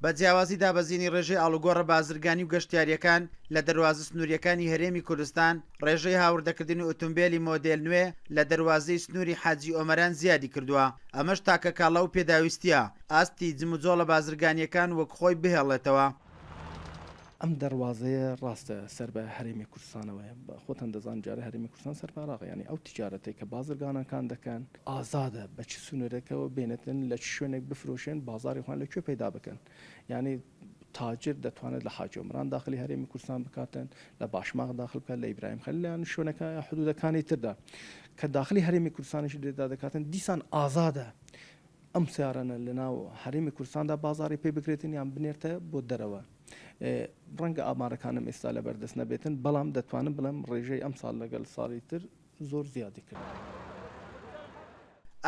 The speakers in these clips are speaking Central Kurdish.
بە جیاوازی دابەزینی ڕێژەی ئاڵوگۆڕە بازرگانی و گەشتیاریەکان لە دەواازە سنووریەکانی هەرێمی کوردستان ڕێژەی هاوردەکردنی ئۆتۆمبیلی مۆدێل نوێ لە دەواازەی سنووری حاجی ئۆمەران زیادی کردووە. ئەمەش تاکە کاڵە و پێداویستیە ئاستی جموجۆڵە بازرگانیەکان وەک خۆی بهێڵێتەوە. ئەم دەواازەیە ڕاستە سەر بە هەرێمی کوردستانەوەی خۆتان دەزان جارە هەرێمی کوردستان سەرپاراغ ینی ئەو تیجارەتێک کە بازرگانەکان دەکەن ئازادە بە چ سنوورەکەەوە بێنێتن لە شوێنێک بفرۆشێن بازاری خۆیان لەکوێ پەیدا بکەن. ینی تاجر دەتوانێت لە حاجی ئۆمران داخلی هەرێمی کوردستان بکاتن، لە باشماغ داخل بکات، لە ئیبراهیم خەلیلیان شوێنەکە حدودەکانی تردا کە داخلی هەرێمی کوردستانیش لێدا دەکاتن دیسان ئازادە ئەم سیارانە لە ناو هەرێمی کوردستاندا بازاری پێ بکرێتن یان بنێرتە بۆ دەرەوە. ڕەنگە ئامارەکانم ئێستا لە بەردەست نەبێتن، بەڵام دەتوانم بڵێم ڕێژەی ئەم ساڵ لەگەڵ ساڵی تر زۆر زیادی کرد.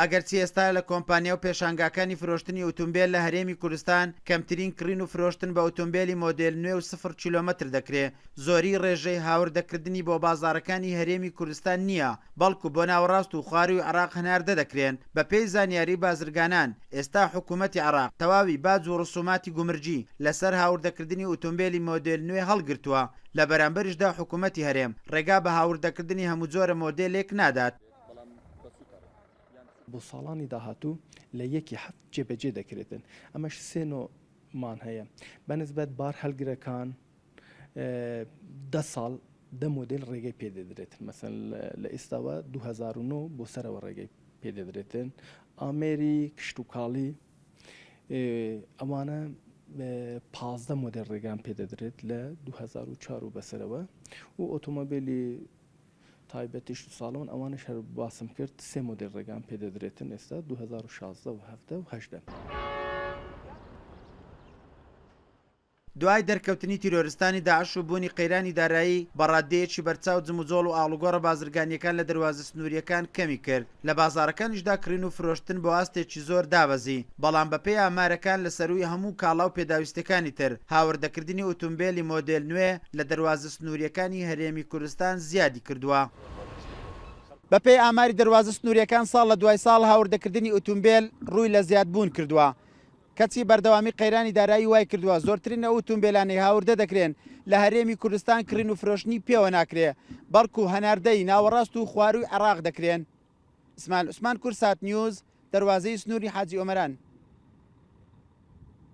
ئەگەرچی ئێستا لە کۆمپانیا و پێشانگاکانی فرۆشتنی ئۆتۆمبیل لە هەرێمی کوردستان کەمترین کڕین و فرۆشتن بە ئۆتۆمبیلی مۆدێل نوێ و 0 کیلۆمەتر دەکرێت، زۆری ڕێژەی هاوردەکردنی بۆ بازارەکانی هەرێمی کوردستان نییە، بەڵکو بۆ ناوەڕاست و خواری و عێراق هەناردە دەکرێن. بە پێی زانیاری بازرگانان ئێستا حکوومەتی عێراق تەواوی باج و ڕسوماتی گومرجی لەسەر هاوردەکردنی ئۆتۆمبیلی مۆدێل نوێ هەڵگرتووە، لە بەرامبەریشدا حکوومەتی هەرێم ڕێگا بە هاوردەکردنی هەموو جۆرە مۆدێلێک نادات. بۆ ساڵانی داهاتوو لە یەکی حەفت جێبەجێ دەکرێتن. ئەمەش سێ نۆمان هەیە بەنسبەت بار هەلگرەکان 10 ساڵ 10 مۆدل ڕێگەی پێدەدرێتن. مەسەن لە ئێستاوە 2009 بۆ سەرەوە ڕێگەی پێدەدرێتن. ئامێری کشت و کاڵی ئەوانە 15 مۆدل ڕێگان پێدەدرێت لە 2004 و بەسەرەوە و ئۆتۆمۆبیلی تایبەتیش ساڵۆن ئەوانش هەر باسم کرد 3 مۆدل ڕێگان پێدەدرێتن ئێستا 2016 و 17 و 18. دوای دەرکەوتنی تیرۆریستانی داعش و بوونی قەیرانی دارایی بەڕادەیەکی بەرچاو جموجۆڵ و ئاڵوگۆڕە بازرگانیەکان لە دەواازە سنووریەکان کەمی کرد. لە بازارەکانیشدا کڕین و فرۆشتن بۆ ئاستێکی زۆر دابەزی، بەڵام بەپێی ئامارەکان لە سەروی هەموو کاڵا و پێداویستەکانی تر هاوردەکردنی ئۆتۆمبیلی مۆدێل نوێ لە دەواازە سنووریەکانی هەرێمی کوردستان زیادی کردووە. بەپێی ئاماری دەواازە سنووریەکان ساڵ لە دوای ساڵ هاوردەکردنی ئۆتۆمبیل ڕووی لە زیادبوون کردووە. کەچی بەردەوامی قەیرانی دارایی وای کردووە زۆرترین ئۆتۆمبیلانی هاوردە دەکرێن لە هەرێمی کوردستان کڕین و فرۆشتنی پێوە ناکرێ، بەڵکو هەناردەی ناوەڕاست و خواروی عێراق دەکرێن. ئیسماعیل عوسمان، کورسات نیوز، دەواازەی سنووری حاجی ئۆمەران.